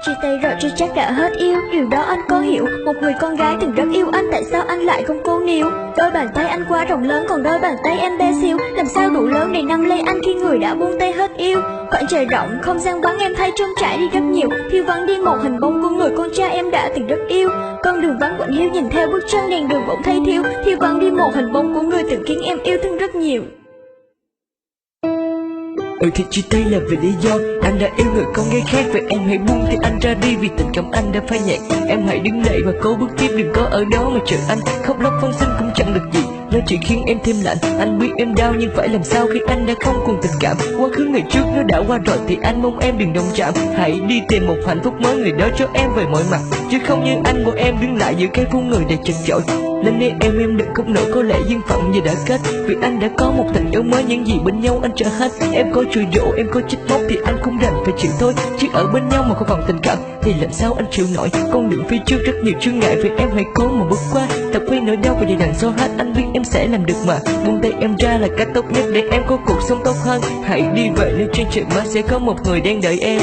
Chia tay rồi chưa chắc đã hết yêu, điều đó anh có hiểu. Một người con gái từng rất yêu anh, tại sao anh lại không cô níu? Đôi bàn tay anh quá rộng lớn, còn đôi bàn tay em bé xíu. Làm sao đủ lớn để nắm lấy anh khi người đã buông tay hết yêu? Khoảng trời rộng, không gian vắng em thấy trống trải đi rất nhiều. Thiếu vắng đi một hình bóng của người con trai em đã từng rất yêu. Con đường vắng quạnh hiu, nhìn theo bước chân đèn đường bỗng thấy thiếu. Thiếu vắng đi một hình bóng của người từng khiến em yêu thương rất nhiều. Thì chia tay là vì lý do anh đã yêu người con gái khác. Vậy em hãy buông thì anh ra đi, vì tình cảm anh đã phai nhạt. Em hãy đứng dậy và cố bước tiếp, đừng có ở đó mà chờ anh. Khóc lóc van xin cũng chẳng được gì, nó chỉ khiến em thêm lạnh. Anh biết em đau nhưng phải làm sao khi anh đã không còn tình cảm. Quá khứ ngày trước nó đã qua rồi thì anh mong em đừng đồng chạm. Hãy đi tìm một hạnh phúc mới, người đó cho em về mọi mặt, chứ không như anh của em đứng lại giữa cái phố người đầy chật chội. Lên đây em đừng khóc nữa, có lẽ duyên phận giờ đã kết. Vì anh đã có một tình yêu mới, những gì bên nhau anh trả hết. Em có chửi rủa, em có trách móc thì anh cũng đành phải chịu thôi. Chứ ở bên nhau mà không còn tình cảm thì làm sao anh chịu nổi. Con đường phía trước rất nhiều chướng ngại, vì em hãy cố mà bước qua. Tập quên nỗi đau và dày đằng sau hết, anh biết em sẽ làm được mà. Buông tay em ra là cách tốt nhất để em có cuộc sống tốt hơn. Hãy đi về nơi trên trời mới sẽ có một người đang đợi em.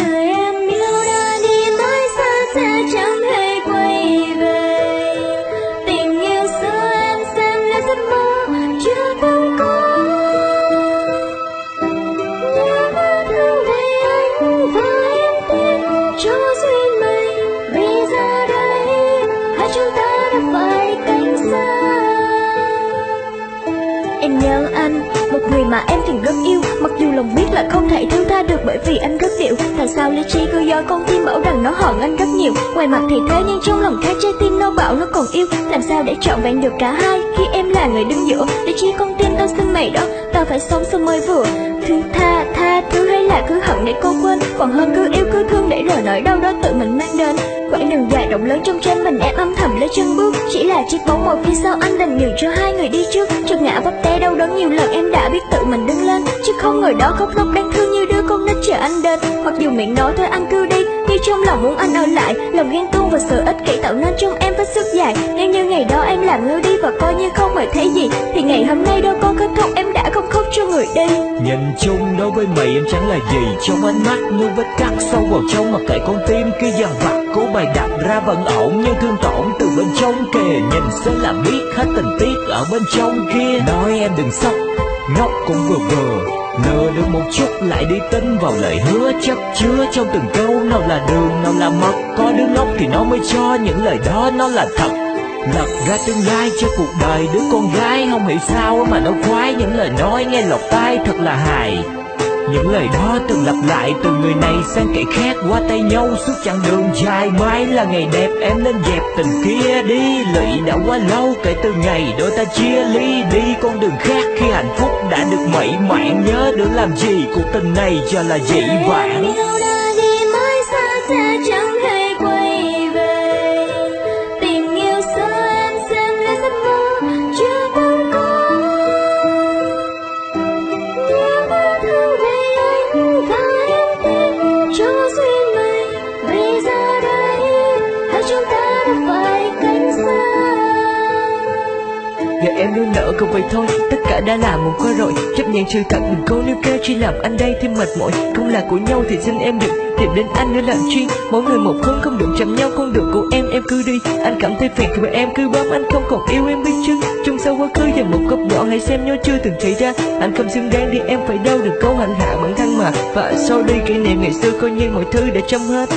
Em nhớ anh, một người mà em từng rất yêu. Mặc dù lòng biết là không thể thứ tha được bởi vì anh rất điệu. Tại sao lý trí cứ dối con tim bảo rằng nó hận anh rất nhiều? Ngoài mặt thì thế nhưng trong lòng khác trái tim nó bảo nó còn yêu. Làm sao để trọn vẹn được cả hai khi em là người đứng giữa? Lý trí con tim tao xin mày đó, tao phải sống sao mới vừa. Thứ tha thứ hay là cứ hận để cô quên, còn hơn cứ yêu cứ thương để rồi nỗi đau đó tự mình mang đến. Quãng đường dài rộng lớn trong tranh mình em âm thầm lấy chân bước, chỉ là chiếc bóng một phía sau anh đành nhường cho hai người đi trước. Trượt ngã vấp té đau đớn nhiều lần em đã biết tự mình đứng lên, chứ không ngồi đó khóc lóc đáng thương như đứa con nít chờ anh đến. Mặc dù miệng nói thôi anh cứ đi, nhưng trong lòng muốn anh ở lại. Lòng ghen tuông và sự ích kỷ tạo nên trong em vết xước dài. Nếu như ngày đó em làm ngơ đi và coi như không hề thấy gì, thì ngày hôm nay đâu có kết thúc em đã không khóc cho người đi. Nhìn chung đối với mày em chẳng là gì, trong ánh mắt như vết cắt sâu vào trong mặc kệ con tim kia dằn vặt. Cố bày đặt ra vẫn ổn nhưng thương tổn từ bên trong kề, nhìn sẽ là biết hết tình tiết ở bên trong kia. Nói em đừng sốc, ngốc cũng vừa vừa, lừa được một chút lại đi tin vào lời hứa chất chứa trong từng câu. Nào là đường nào là mật, có đứa ngốc thì nó mới cho những lời đó nó là thật. Lập ra tương lai cho cuộc đời đứa con gái, không hiểu sao mà nó khoái những lời nói nghe lọt tai thật là hài. Những lời đó từng lặp lại từ người này sang kẻ khác, qua tay nhau suốt chặng đường dài. Mai là ngày đẹp em nên dẹp tình kia đi, lụy đã quá lâu kể từ ngày đôi ta chia ly. Đi con đường khác khi hạnh phúc đã được mỹ mãn, nhớ đừng làm gì cuộc tình này cho là dĩ vãng. Giờ em đâu nỡ không vậy thôi, tất cả đã là một qua rồi. Chấp nhận sự thật đừng cố níu kéo, chỉ làm anh đây thêm mệt mỏi. Không là của nhau thì xin em đừng tìm đến anh nữa làm chi. Mỗi người một hướng không được chạm nhau, con đường của em cứ đi. Anh cảm thấy phiền khi mà em cứ bám anh không còn yêu em biết chứ. Trong sau quá khứ và một góc nhỏ hãy xem nhau chưa từng xảy ra. Anh không xứng đáng thì em phải đâu được câu hành hạ bản thân mà. Và sau đây kỷ niệm ngày xưa coi như mọi thứ đã chấm hết.